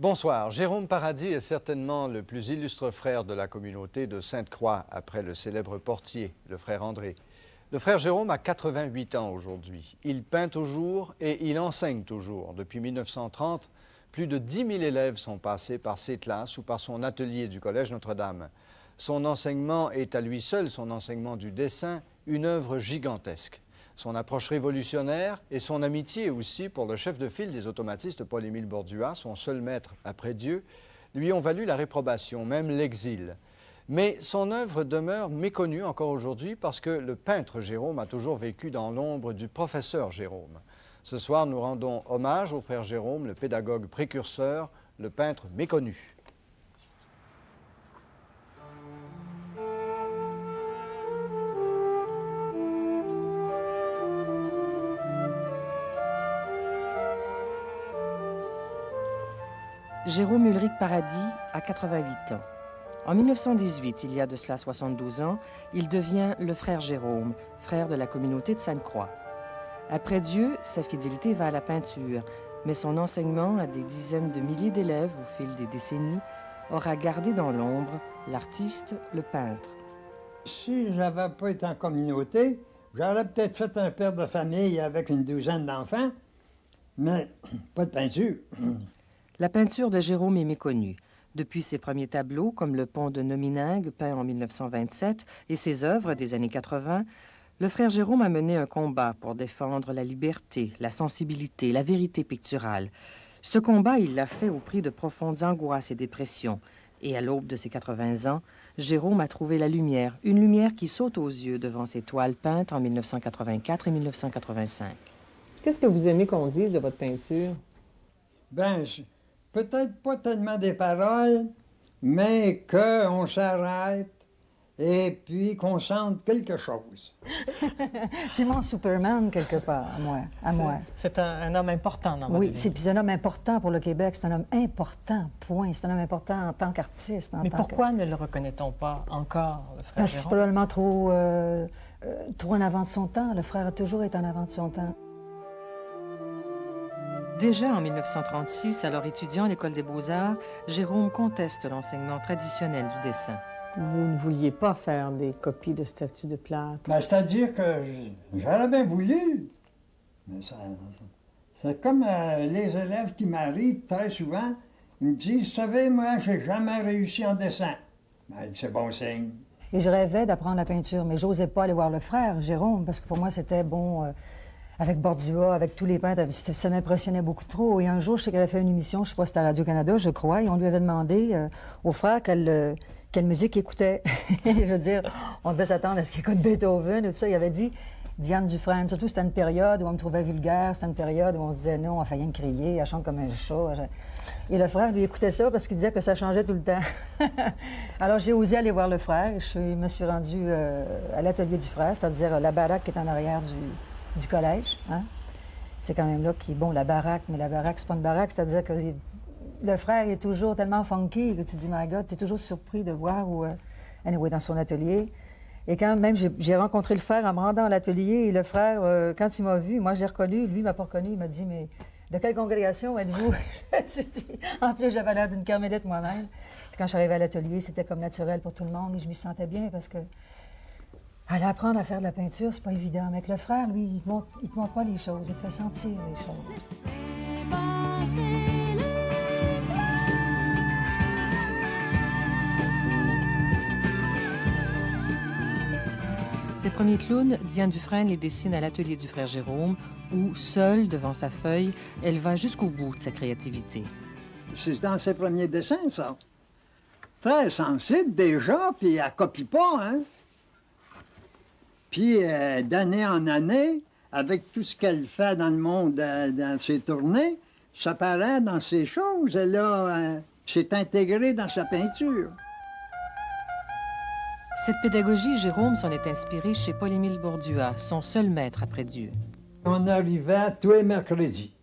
Bonsoir. Jérôme Paradis est certainement le plus illustre frère de la communauté de Sainte-Croix, après le célèbre portier, le frère André. Le frère Jérôme a 88 ans aujourd'hui. Il peint toujours et il enseigne toujours. Depuis 1930, plus de 10 000 élèves sont passés par ses classes ou par son atelier du Collège Notre-Dame. Son enseignement est à lui seul, son enseignement du dessin, une œuvre gigantesque. Son approche révolutionnaire et son amitié aussi pour le chef de file des automatistes Paul-Émile Bordua, son seul maître après Dieu, lui ont valu la réprobation, même l'exil. Mais son œuvre demeure méconnue encore aujourd'hui parce que le peintre Jérôme a toujours vécu dans l'ombre du professeur Jérôme. Ce soir, nous rendons hommage au frère Jérôme, le pédagogue précurseur, le peintre méconnu. Jérôme Ulrich Paradis a 88 ans. En 1918, il y a de cela 72 ans, il devient le frère Jérôme, frère de la communauté de Sainte-Croix. Après Dieu, sa fidélité va à la peinture, mais son enseignement à des dizaines de milliers d'élèves au fil des décennies aura gardé dans l'ombre l'artiste, le peintre. Si j'avais pas été en communauté, j'aurais peut-être fait un père de famille avec une douzaine d'enfants, mais pas de peinture. La peinture de Jérôme est méconnue. Depuis ses premiers tableaux, comme le pont de Nominengue, peint en 1927, et ses œuvres des années 80, le frère Jérôme a mené un combat pour défendre la liberté, la sensibilité, la vérité picturale. Ce combat, il l'a fait au prix de profondes angoisses et dépressions. Et à l'aube de ses 80 ans, Jérôme a trouvé la lumière, une lumière qui saute aux yeux devant ses toiles peintes en 1984 et 1985. Qu'est-ce que vous aimez qu'on dise de votre peinture? Ben, peut-être pas tellement des paroles, mais qu'on s'arrête et puis qu'on sente quelque chose. C'est mon Superman, quelque part, à moi. C'est un homme important dans votre vie. Oui, c'est un homme important pour le Québec. C'est un homme important, point. C'est un homme important en tant qu'artiste. Mais pourquoi ne le reconnaît-on pas encore, le frère Parce que c'est Jérôme? probablement trop en avant de son temps. Le frère a toujours été en avant de son temps. Déjà en 1936, alors étudiant à l'École des Beaux-Arts, Jérôme conteste l'enseignement traditionnel du dessin. Vous ne vouliez pas faire des copies de statues de plâtre? Ben, c'est-à-dire que j'aurais bien voulu, mais c'est comme les élèves qui m'arrivent très souvent, ils me disent, vous savez, moi, j'ai jamais réussi en dessin. Ben, c'est bon signe. Et je rêvais d'apprendre la peinture, mais j'osais pas aller voir le frère, Jérôme, parce que pour moi, c'était bon... avec Bordua, avec tous les peintres, ça m'impressionnait beaucoup trop. Et un jour, je sais qu'elle avait fait une émission, je ne sais pas si c'était à Radio-Canada, je crois, et on lui avait demandé au frère quelle musique il écoutait. Je veux dire, on devait s'attendre à ce qu'il écoute Beethoven et tout ça. Il avait dit Diane Dufresne. Surtout, c'était une période où on me trouvait vulgaire, c'était une période où on se disait non, elle fait rien de crier, elle chante comme un chat. Et le frère, lui, écoutait ça parce qu'il disait que ça changeait tout le temps. Alors, j'ai osé aller voir le frère. Je me suis rendue à l'atelier du frère, c'est-à-dire la baraque qui est en arrière du collège. Hein? C'est quand même là bon, la baraque, mais la baraque, c'est pas une baraque, c'est-à-dire que le frère est toujours tellement funky que tu dis, my God, tu es toujours surpris de voir anyway, dans son atelier. Et quand même, j'ai rencontré le frère en me rendant à l'atelier, et le frère, quand il m'a vu, moi, je l'ai reconnu, lui, il m'a pas reconnu, il m'a dit, mais de quelle congrégation êtes-vous? Je me suis dit, en plus, j'avais l'air d'une carmélite moi-même. Puis quand je suis arrivée à l'atelier, c'était comme naturel pour tout le monde, et je m'y sentais bien parce que aller apprendre à faire de la peinture, c'est pas évident. Mais avec le frère, lui, il te montre pas les choses, il te fait sentir les choses. Ses premiers clowns, Diane Dufresne les dessine à l'atelier du frère Jérôme, où, seule, devant sa feuille, elle va jusqu'au bout de sa créativité. C'est dans ses premiers dessins, ça. Très sensible déjà, puis elle copie pas, hein? Puis, d'année en année, avec tout ce qu'elle fait dans le monde, dans ses tournées, ça paraît dans ses choses. Elle s'est intégrée dans sa peinture. Cette pédagogie, Jérôme s'en est inspiré chez Paul-Émile Bordua, son seul maître après Dieu. On arrivait tous les mercredis.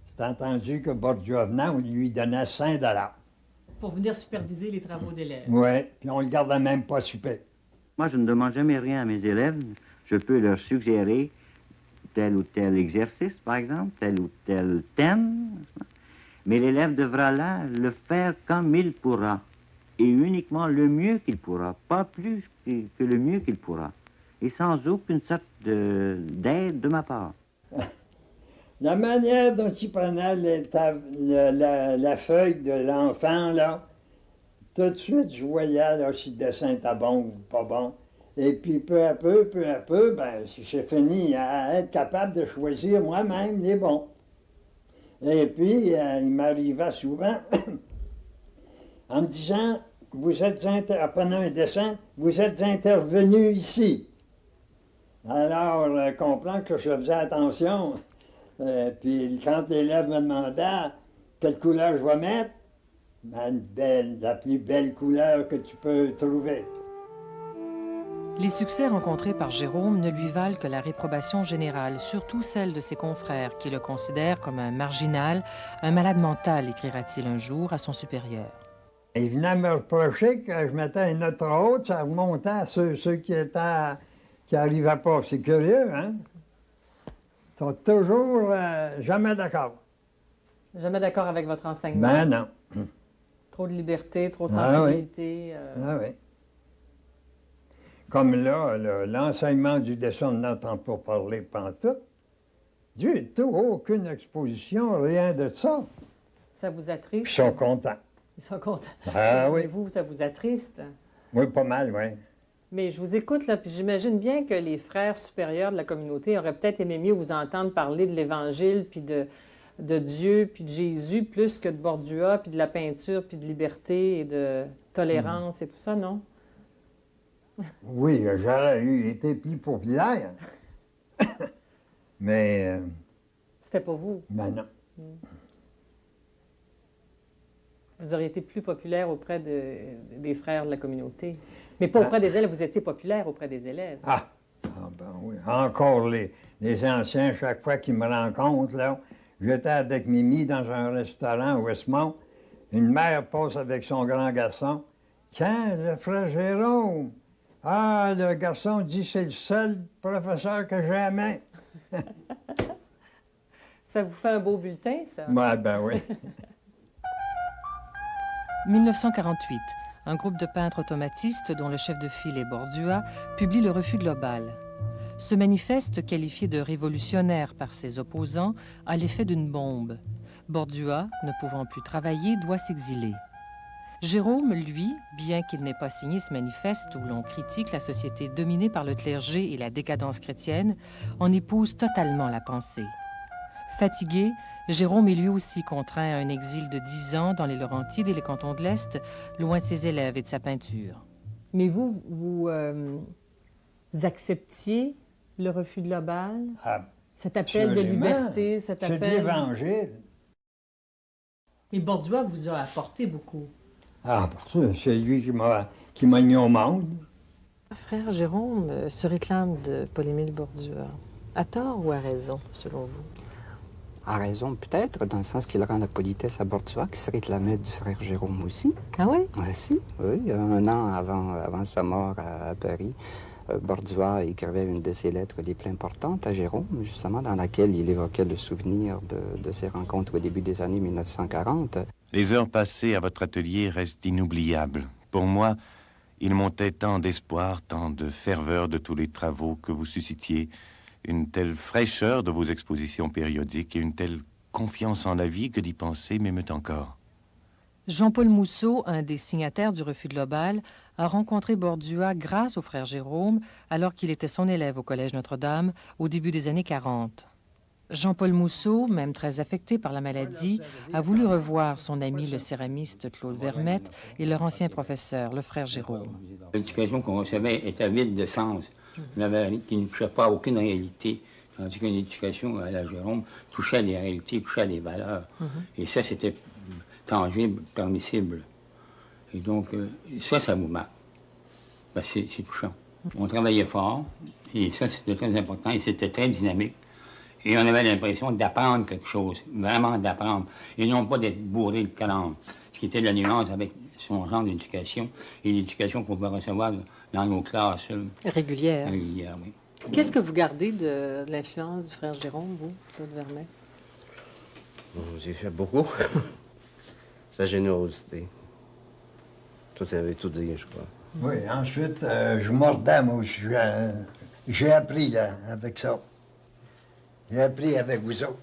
C'est entendu que Bordua venait, on lui donnait 5 $. Pour venir superviser les travaux d'élèves. Oui, puis on le gardait même pas super. Moi, je ne demande jamais rien à mes élèves. Je peux leur suggérer tel ou tel exercice, par exemple, tel ou tel thème. Mais l'élève devra là le faire comme il pourra, et uniquement le mieux qu'il pourra, pas plus que le mieux qu'il pourra, et sans aucune sorte d'aide de ma part. La manière dont il prenait la feuille de l'enfant, là, tout de suite, je voyais là, si le dessin était bon ou pas bon. Et puis, peu à peu, ben, j'ai fini à être capable de choisir moi-même les bons. Et puis, il m'arrivait souvent en me disant, vous êtes apprenant un dessin, vous êtes intervenu ici. Alors, je comprends que je faisais attention. Puis quand l'élève me demandait quelle couleur je vais mettre, ben, la plus belle couleur que tu peux trouver. Les succès rencontrés par Jérôme ne lui valent que la réprobation générale, surtout celle de ses confrères qui le considèrent comme un marginal, un malade mental, écrira-t-il un jour à son supérieur. Il venait me reprocher que je mettais une note trop haute, ça remontait à ceux qui n'arrivaient pas. C'est curieux, hein? Ils sont toujours jamais d'accord. Jamais d'accord avec votre enseignement? Ben non. Trop de liberté, trop de sensibilité. Oui. Ah oui. Comme là, l'enseignement du dessin, on n'entend pas parler pantoute. Du tout, aucune exposition, rien de ça. Ça vous attriste? Ils sont contents. Ils sont contents. Ah oui. Et vous, ça vous attriste? Oui, pas mal, oui. Mais je vous écoute, là, puis j'imagine bien que les frères supérieurs de la communauté auraient peut-être aimé mieux vous entendre parler de l'Évangile, puis de Dieu, puis de Jésus, plus que de Bordua, puis de la peinture, puis de liberté et de tolérance et tout ça, non? Oui, j'aurais été plus populaire. Mais... C'était pas vous? Ben non. Vous auriez été plus populaire auprès des frères de la communauté. Mais pas auprès des élèves, vous étiez populaire auprès des élèves. Ah ben oui. Encore les anciens, chaque fois qu'ils me rencontrent, là, j'étais avec Mimi dans un restaurant à Westmont. Une mère passe avec son grand garçon. Quand le frère Jérôme? Ah, le garçon dit c'est le seul professeur que j'aimais. Ça vous fait un beau bulletin, ça? Ouais, ben oui. 1948, un groupe de peintres automatistes, dont le chef de file est Bordua, publie le Refus global. Ce manifeste, qualifié de révolutionnaire par ses opposants, a l'effet d'une bombe. Bordua, ne pouvant plus travailler, doit s'exiler. Jérôme, lui, bien qu'il n'ait pas signé ce manifeste où l'on critique la société dominée par le clergé et la décadence chrétienne, en épouse totalement la pensée. Fatigué, Jérôme est lui aussi contraint à un exil de 10 ans dans les Laurentides et les cantons de l'Est, loin de ses élèves et de sa peinture. Mais vous acceptiez le refus global? Ah, cet appel de liberté, cet appel... C'est de l'Évangile. Et Bordua vous a apporté beaucoup. Ah, c'est lui qui m'a mis au monde. Frère Jérôme se réclame de Paul-Émile Bordua. À tort ou à raison, selon vous? À raison, peut-être, dans le sens qu'il rend la politesse à Bordua, qui se réclamait du frère Jérôme aussi. Ah oui? Oui. Un an avant sa mort à Paris, Bordua écrivait une de ses lettres les plus importantes à Jérôme, justement, dans laquelle il évoquait le souvenir de ses rencontres au début des années 1940. Les heures passées à votre atelier restent inoubliables. Pour moi, il montait tant d'espoir, tant de ferveur de tous les travaux que vous suscitiez, une telle fraîcheur de vos expositions périodiques et une telle confiance en la vie que d'y penser m'émeut encore. Jean-Paul Mousseau, un des signataires du Refus global, a rencontré Bordua grâce au frère Jérôme alors qu'il était son élève au Collège Notre-Dame au début des années 40. Jean-Paul Mousseau, même très affecté par la maladie, a voulu revoir son ami le céramiste Claude Vermette et leur ancien professeur, le frère Jérôme. L'éducation qu'on recevait était vide de sens, qui ne touchait pas à aucune réalité, tandis qu'une éducation à la Jérôme touchait à des réalités, touchait à des valeurs. Et ça, c'était tangible, permissible. Et donc, ça vous marque. Ben, c'est touchant. On travaillait fort, et ça, c'était très important, et c'était très dynamique. Et on avait l'impression d'apprendre quelque chose, vraiment d'apprendre, et non pas d'être bourré de calendes, ce qui était la nuance avec son genre d'éducation et l'éducation qu'on pouvait recevoir dans nos classes. Régulières. Régulières, oui. Qu'est-ce que vous gardez de l'influence du frère Jérôme, vous, Claude Vermette? J'ai fait beaucoup. Sa générosité. Tout ça veut tout dire, je crois. Oui, ensuite, je mordais, moi aussi. J'ai appris, là, avec ça. J'ai appris avec vous autres.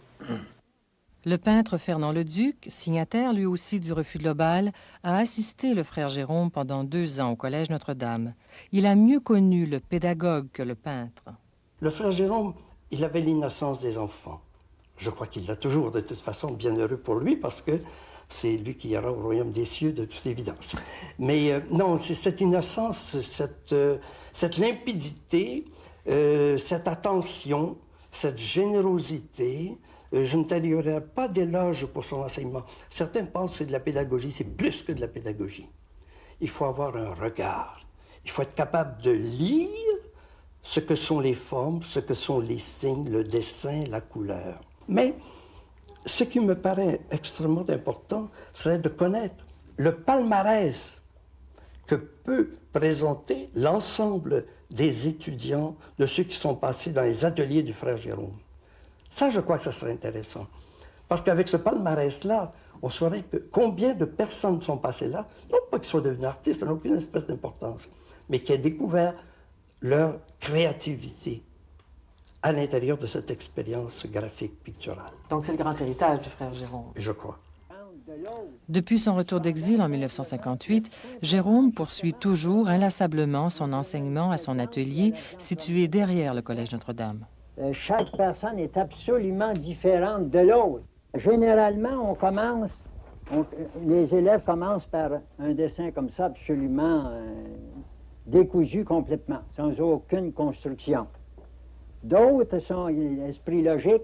Le peintre Fernand Leduc, signataire lui aussi du refus global, a assisté le frère Jérôme pendant 2 ans au Collège Notre-Dame. Il a mieux connu le pédagogue que le peintre. Le frère Jérôme, il avait l'innocence des enfants. Je crois qu'il l'a toujours, de toute façon, bien heureux pour lui, parce que c'est lui qui ira au royaume des cieux, de toute évidence. Mais non, c'est cette innocence, cette limpidité, cette attention, cette générosité. Je ne taillerai pas d'éloge pour son enseignement. Certains pensent que c'est de la pédagogie, c'est plus que de la pédagogie. Il faut avoir un regard. Il faut être capable de lire ce que sont les formes, ce que sont les signes, le dessin, la couleur. Mais ce qui me paraît extrêmement important serait de connaître le palmarès que peut présenter l'ensemble des étudiants, de ceux qui sont passés dans les ateliers du frère Jérôme. Ça, je crois que ça serait intéressant. Parce qu'avec ce palmarès-là, on saurait combien de personnes sont passées là, non pas qu'ils soient devenus artistes, ça n'a aucune espèce d'importance, mais qui aient découvert leur créativité à l'intérieur de cette expérience graphique, picturale. Donc c'est le grand héritage du frère Jérôme. Je crois. Depuis son retour d'exil en 1958, Jérôme poursuit toujours inlassablement son enseignement à son atelier situé derrière le Collège Notre-Dame. Chaque personne est absolument différente de l'autre. Généralement, les élèves commencent par un dessin comme ça, absolument décousu complètement, sans aucune construction. D'autres sont esprit logique,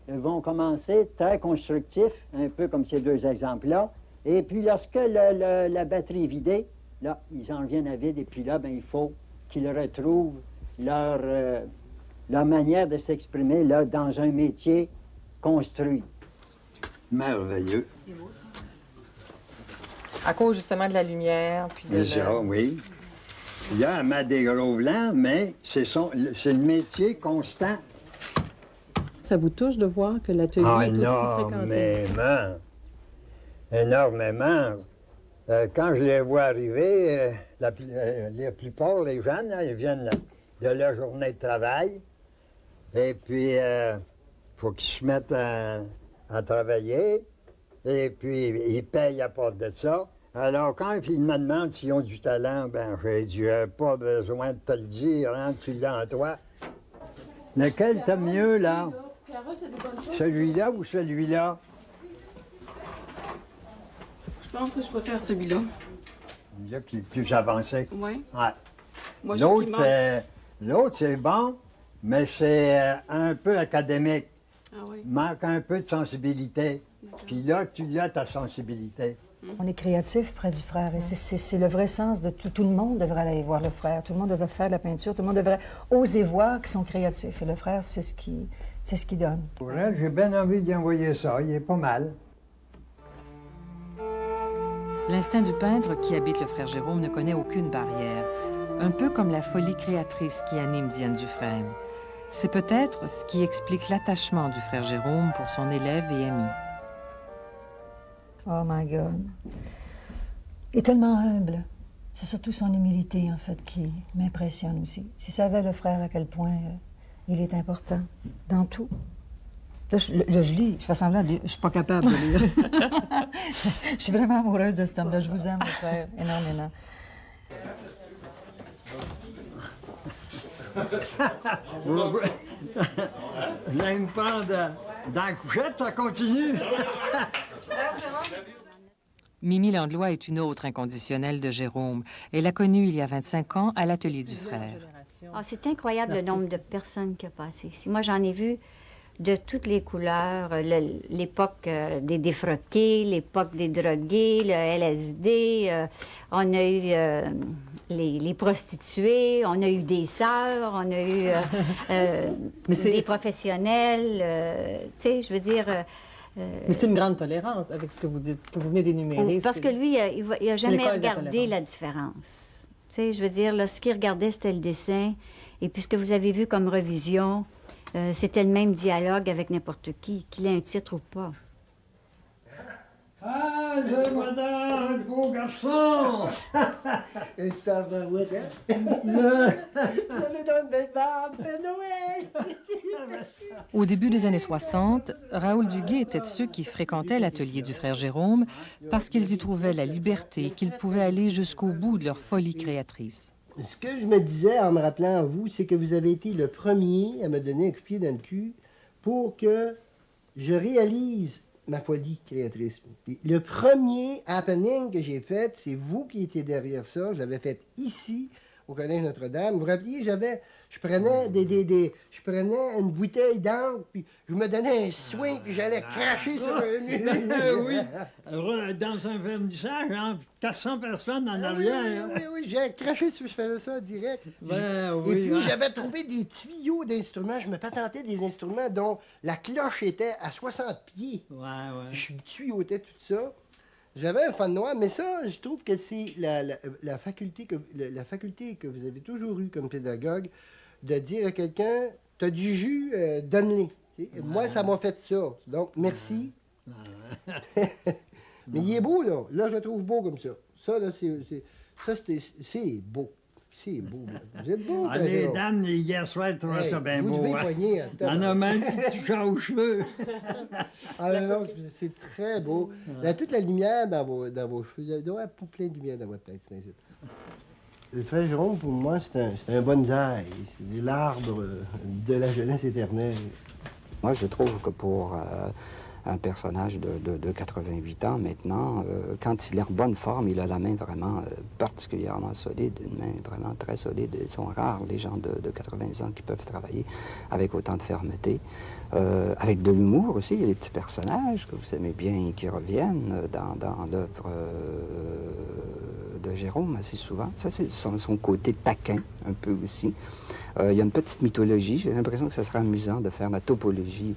vont commencer très constructifs, un peu comme ces 2 exemples-là. Et puis, lorsque la batterie est vidée, là, ils en reviennent à vide, et puis là, il faut qu'ils retrouvent leur manière de s'exprimer là, dans un métier construit. Merveilleux. À cause justement de la lumière. Puis de ça, oui. Il y a un des gros blancs, mais c'est le métier constant. Ça vous touche de voir que l'atelier est aussi fréquenté? Énormément. Quand je les vois arriver, la plupart des jeunes, là, ils viennent de leur journée de travail. Et puis, il faut qu'ils se mettent à travailler. Et puis, ils payent à part de ça. Alors, quand ils me demandent s'ils ont du talent, ben j'ai dit, pas besoin de te le dire, hein, tu l'as en toi. Lequel t'aimes mieux, là? Celui-là ou celui-là? Je pense que je préfère celui-là. Celui-là qui est plus avancé? Oui. Ouais. L'autre, c'est bon, mais c'est un peu académique. Ah oui. Il manque un peu de sensibilité. Puis là, tu as ta sensibilité. On est créatif près du frère et c'est le vrai sens de tout. Tout le monde devrait aller voir le frère. Tout le monde devrait faire de la peinture. Tout le monde devrait oser voir qu'ils sont créatifs. Et le frère, c'est ce qui donne. Pour elle, j'ai bien envie d'y envoyer ça. Il est pas mal. L'instinct du peintre qui habite le frère Jérôme ne connaît aucune barrière, un peu comme la folie créatrice qui anime Diane Dufresne. C'est peut-être ce qui explique l'attachement du frère Jérôme pour son élève et ami. Oh my God. Il est tellement humble. C'est surtout son humilité, en fait, qui m'impressionne aussi. Si savait le frère à quel point il est important dans tout. Là, je lis, je fais semblant de lire. Je suis pas capable de lire. Je suis vraiment amoureuse de cet homme-là. Je vous aime, mon frère, énormément. Je vais me prendre dans la couchette, ça continue. Mimi Landlois est une autre inconditionnelle de Jérôme. Elle l'a connue il y a 25 ans à l'atelier du frère. Oh, c'est incroyable le nombre de personnes qui ont passé ici. Moi, j'en ai vu de toutes les couleurs. L'époque des défroqués, l'époque des drogués, le LSD. On a eu les prostituées, on a eu des sœurs, on a eu des professionnels. Tu sais, je veux dire... Mais c'est une grande tolérance avec ce que vous dites, ce que vous venez d'énumérer. Parce que lui, il n'a jamais regardé la différence. Tu sais, je veux dire, là, ce qu'il regardait, c'était le dessin. Et puis ce que vous avez vu comme revision, c'était le même dialogue avec n'importe qui, qu'il ait un titre ou pas. Ah, je madame, beau garçon! Et tabarouette, hein? Ça me donne belle barbe, Père Noël! Au début des années 60, Raoul Duguay était de ceux qui fréquentaient l'atelier du frère Jérôme parce qu'ils y trouvaient la liberté, qu'ils pouvaient aller jusqu'au bout de leur folie créatrice. Ce que je me disais en me rappelant à vous, c'est que vous avez été le premier à me donner un coup de pied dans le cul pour que je réalise ma folie créatrice. Puis le premier happening que j'ai fait, c'est vous qui étiez derrière ça. Je l'avais fait ici, au Collège Notre-Dame. Vous vous rappelez, je prenais je prenais une bouteille d'encre, puis je me donnais un swing, puis j'allais cracher sur un mur. Oui, dans un vernissage, hein, 400 personnes en arrière. Oui, j'ai craché sur, je faisais ça direct. Oui, et puis, j'avais trouvé des tuyaux d'instruments. Je me patentais des instruments dont la cloche était à 60 pieds. Je tuyautais tout ça. J'avais un fan noir, mais ça, je trouve que c'est la faculté que vous avez toujours eue comme pédagogue de dire à quelqu'un, t'as du jus, donne-les. Moi, ça m'a fait ça. Donc, merci. Mais il est beau, là. Là, je le trouve beau comme ça. Ça, là, c'est beau. C'est beau. Vous êtes beau, ah, les dames, hier soir, elles trouvaient ça bien beau. Vous devez poigner. Il y en a même qui touchent aux cheveux. Ah non, c'est très beau. Il y a toute la lumière dans vos cheveux. Il doit y avoir plein de lumière dans votre tête. Le frère Jérôme, pour moi, c'est un bonsaï. C'est l'arbre de la jeunesse éternelle. Moi, je trouve que pour un personnage de 88 ans maintenant, quand il est en bonne forme, il a la main vraiment particulièrement solide, une main vraiment très solide. Ils sont rares, les gens de 80 ans qui peuvent travailler avec autant de fermeté. Avec de l'humour aussi, il y a des petits personnages que vous aimez bien qui reviennent dans l'œuvre de Jérôme assez souvent. Ça, c'est son côté taquin, un peu aussi. Il y a une petite mythologie. J'ai l'impression que ce serait amusant de faire la topologie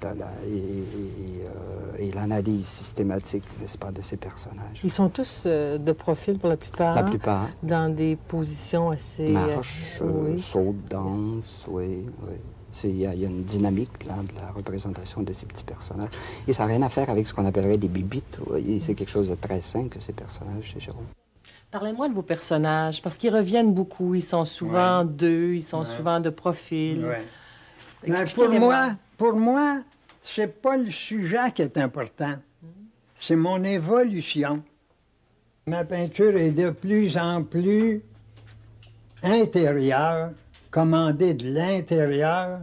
et l'analyse systématique, n'est-ce pas, de ces personnages. Ils sont tous de profil pour la plupart. La plupart. Dans des positions assez... Marche, saute, danse, oui. Il y a une dynamique là, de la représentation de ces petits personnages. Et ça n'a rien à faire avec ce qu'on appellerait des bibites. C'est quelque chose de très sain que ces personnages chez Jérôme. Parlez-moi de vos personnages, parce qu'ils reviennent beaucoup. Ils sont souvent deux, ils sont souvent de profil. Pour moi, c'est pas le sujet qui est important. C'est mon évolution. Ma peinture est de plus en plus intérieure, commandée de l'intérieur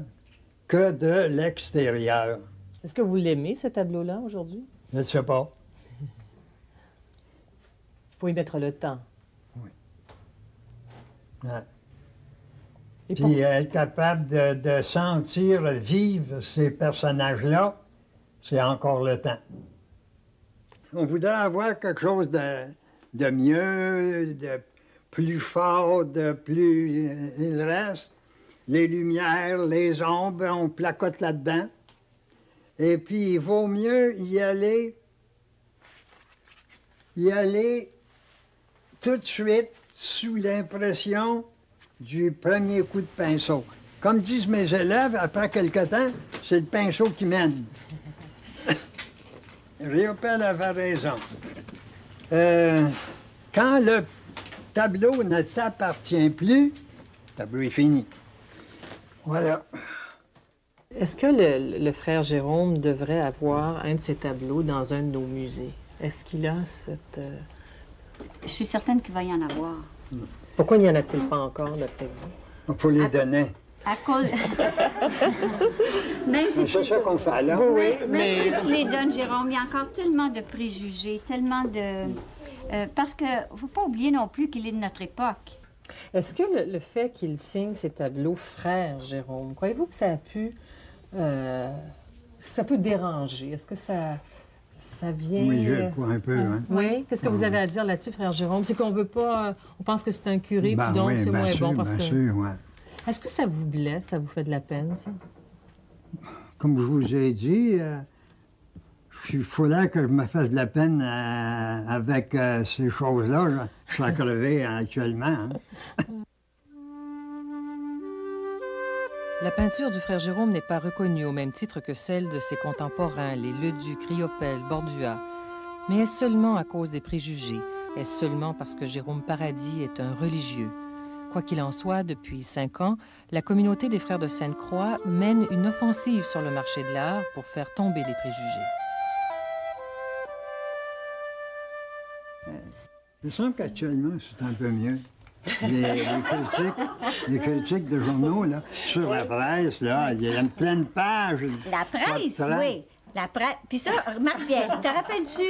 que de l'extérieur. Est-ce que vous l'aimez, ce tableau-là, aujourd'hui? Je ne sais pas. Il faut y mettre le temps. Oui. Ouais. Puis être capable de sentir vivre ces personnages-là, c'est encore le temps. On voudrait avoir quelque chose de mieux, de plus fort, de plus... Il reste les lumières, les ombres, on placote là-dedans. Et puis, il vaut mieux y aller tout de suite sous l'impression du premier coup de pinceau. Comme disent mes élèves, après quelque temps, c'est le pinceau qui mène. Riopelle avait raison. Quand le tableau ne t'appartient plus, le tableau est fini. Voilà. Est-ce que le frère Jérôme devrait avoir un de ses tableaux dans un de nos musées? Est-ce qu'il a cette... Je suis certaine qu'il va y en avoir. Pourquoi n'y en a-t-il pas encore, d'après vous? Il faut les donner. À cause... Même si c'est ça qu'on fait là. Oui, même si tu les donnes, Jérôme, il y a encore tellement de préjugés, tellement de... parce qu'il ne faut pas oublier non plus qu'il est de notre époque. Est-ce que le fait qu'il signe ces tableaux frère Jérôme, croyez-vous que ça a pu... ça peut déranger? Est-ce que ça vient... Oui, je crois un peu. Hein? Oui? Qu'est-ce que vous avez à dire là-dessus, frère Jérôme? C'est qu'on veut pas... on pense que c'est un curé, puis donc c'est moins bon parce que... Sûr, ouais. Est-ce que ça vous blesse? Ça vous fait de la peine, ça? Comme je vous ai dit, il faudrait que je me fasse de la peine avec ces choses-là. Je suis à crever actuellement. Hein? La peinture du frère Jérôme n'est pas reconnue au même titre que celle de ses contemporains, les Leduc, Riopelle, Bordua. Mais est-ce seulement à cause des préjugés? Est-ce seulement parce que Jérôme Paradis est un religieux? Quoi qu'il en soit, depuis 5 ans, la communauté des Frères de Sainte-Croix mène une offensive sur le marché de l'art pour faire tomber les préjugés. Il me semble qu'actuellement, c'est un peu mieux. Les critiques de journaux, là, sur la presse, là, il y a plein de pages. La presse, oui. La presse. Puis ça, remarque bien, te rappelles-tu,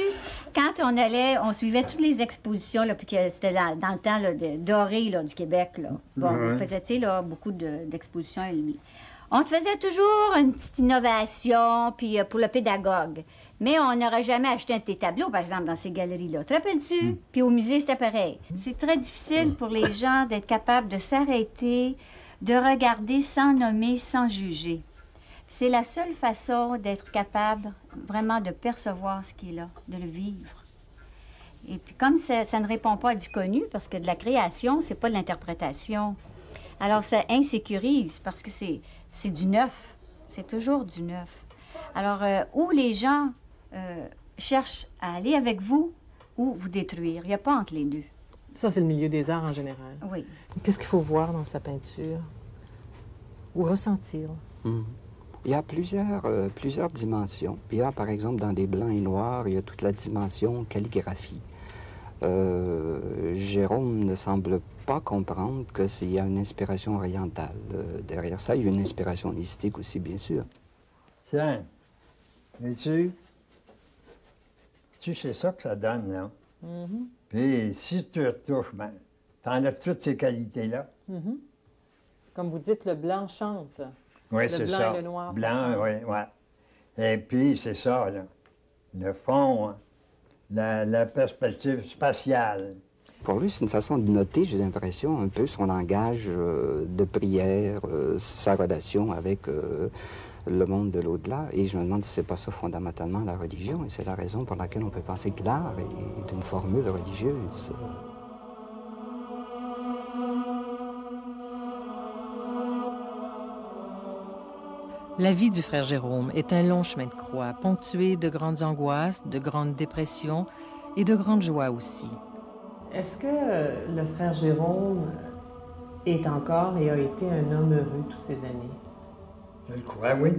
quand on allait, on suivait toutes les expositions, là, puis que c'était dans le temps là, doré là, du Québec, là. Bon, on faisait, tu sais, là, beaucoup d'expositions. On te faisait toujours une petite innovation, puis pour le pédagogue. Mais on n'aurait jamais acheté un de tes tableaux, par exemple, dans ces galeries-là. Te rappelles-tu? Puis au musée, c'était pareil. C'est très difficile pour les gens d'être capables de s'arrêter, de regarder sans nommer, sans juger. C'est la seule façon d'être capable vraiment de percevoir ce qui est là, de le vivre. Et puis comme ça ne répond pas à du connu, parce que de la création, c'est pas de l'interprétation, alors ça insécurise, parce que c'est du neuf. C'est toujours du neuf. Alors, où les gens cherchent à aller avec vous ou vous détruire. Il n'y a pas entre les deux. Ça, c'est le milieu des arts en général. Oui. Qu'est-ce qu'il faut voir dans sa peinture ou ressentir? Il y a plusieurs dimensions. Il y a, par exemple, dans des blancs et noirs, il y a toute la dimension calligraphie. Jérôme ne semble pas comprendre qu'il y a une inspiration orientale. Derrière ça, il y a une inspiration mystique aussi, bien sûr. Tiens, et tu sais ça que ça donne, là. Puis si tu retouches, ben, t'enlèves toutes ces qualités-là. Comme vous dites, le blanc chante. Oui, c'est ça. Le blanc et le noir, blanc, oui, oui. Et puis, c'est ça, là. Le fond, la perspective spatiale. Pour lui, c'est une façon de noter, j'ai l'impression, un peu son langage de prière, sa relation avec le monde de l'au-delà. Et je me demande si c'est pas ça fondamentalement la religion. Et c'est la raison pour laquelle on peut penser que l'art est une formule religieuse. La vie du frère Jérôme est un long chemin de croix, ponctué de grandes angoisses, de grandes dépressions et de grandes joies aussi. Est-ce que le frère Jérôme est encore et a été un homme heureux toutes ces années? Je le crois, oui.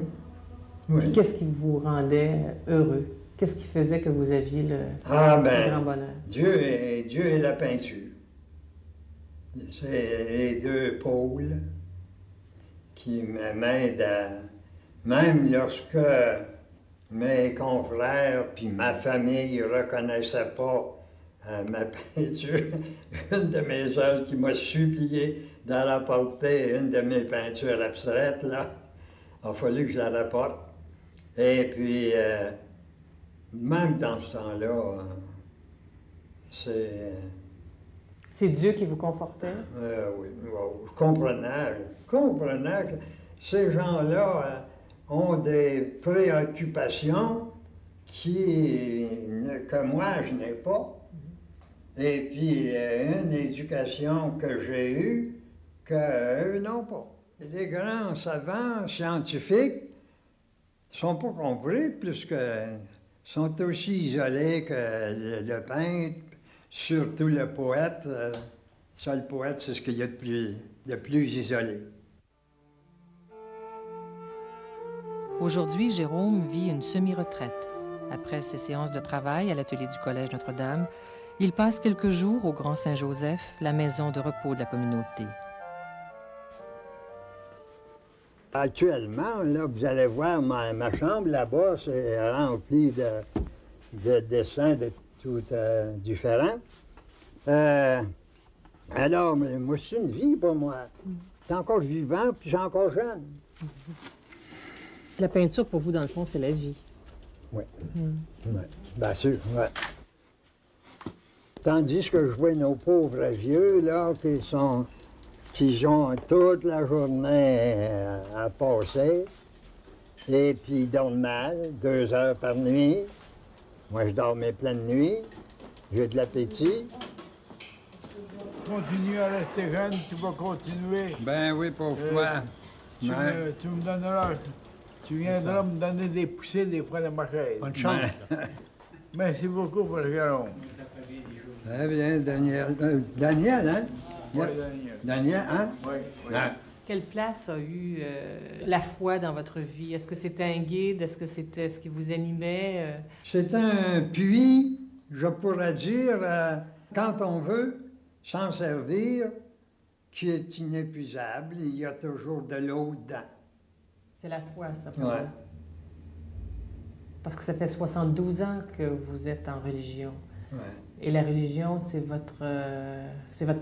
Oui. Qu'est-ce qui vous rendait heureux? Qu'est-ce qui faisait que vous aviez le grand bonheur? Dieu et la peinture. C'est les deux pôles qui m'aident à... Même lorsque mes confrères puis ma famille ne reconnaissaient pas ma peinture, une de mes œuvres qui m'a supplié d'en rapporter une de mes peintures abstraites, là, il a fallu que je la rapporte. Et puis, même dans ce temps-là, C'est Dieu qui vous confortait? Oui, je comprenais que ces gens-là ont des préoccupations que moi, je n'ai pas. Et puis, une éducation que j'ai eue qu'eux n'ont pas. Les grands savants scientifiques ne sont pas compris puisqu'ils sont aussi isolés que le peintre, surtout le poète. Ça, le poète, c'est ce qu'il y a de plus isolé. Aujourd'hui, Jérôme vit une semi-retraite. Après ses séances de travail à l'atelier du Collège Notre-Dame, il passe quelques jours au Grand Saint-Joseph, la maison de repos de la communauté. Actuellement, là, vous allez voir ma chambre là-bas, c'est rempli de dessins de tout différents. Alors, moi, c'est une vie pour moi. Je suis encore vivant, puis je suis encore jeune. La peinture, pour vous, dans le fond, c'est la vie. Oui. Ouais. Bien sûr, oui. Tandis que je vois nos pauvres vieux, là, qui ont toute la journée à passer, et puis ils dorment mal, 2 heures par nuit. Moi, je dors mes pleines nuits, j'ai de l'appétit. Continue à rester jeune, tu vas continuer. Ben oui, pauvre toi. Tu me donneras... Tu viendras me donner des poussées des fois de ma chaise. Bonne chance. Merci beaucoup pour le Jérôme. Très bien, Daniel. Daniel, hein? Oui, Daniel. Daniel, hein? Oui. Ouais. Quelle place a eu la foi dans votre vie? Est-ce que c'était un guide? Est-ce que c'était ce qui vous animait? C'est un puits, je pourrais dire, quand on veut s'en servir, qui est inépuisable. Il y a toujours de l'eau dedans. C'est la foi, ça, pour Ouais. vous? Parce que ça fait 72 ans que vous êtes en religion. Ouais. Et la religion, c'est votre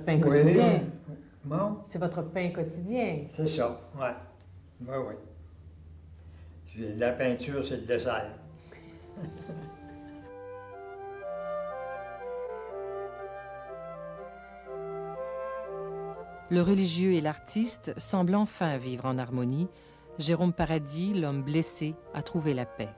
pain quotidien. Oui. Bon. C'est votre pain quotidien. C'est ça, ouais. Oui, oui. Puis la peinture, c'est le dessert. Le religieux et l'artiste semblent enfin vivre en harmonie. Jérôme Paradis, l'homme blessé, a trouvé la paix.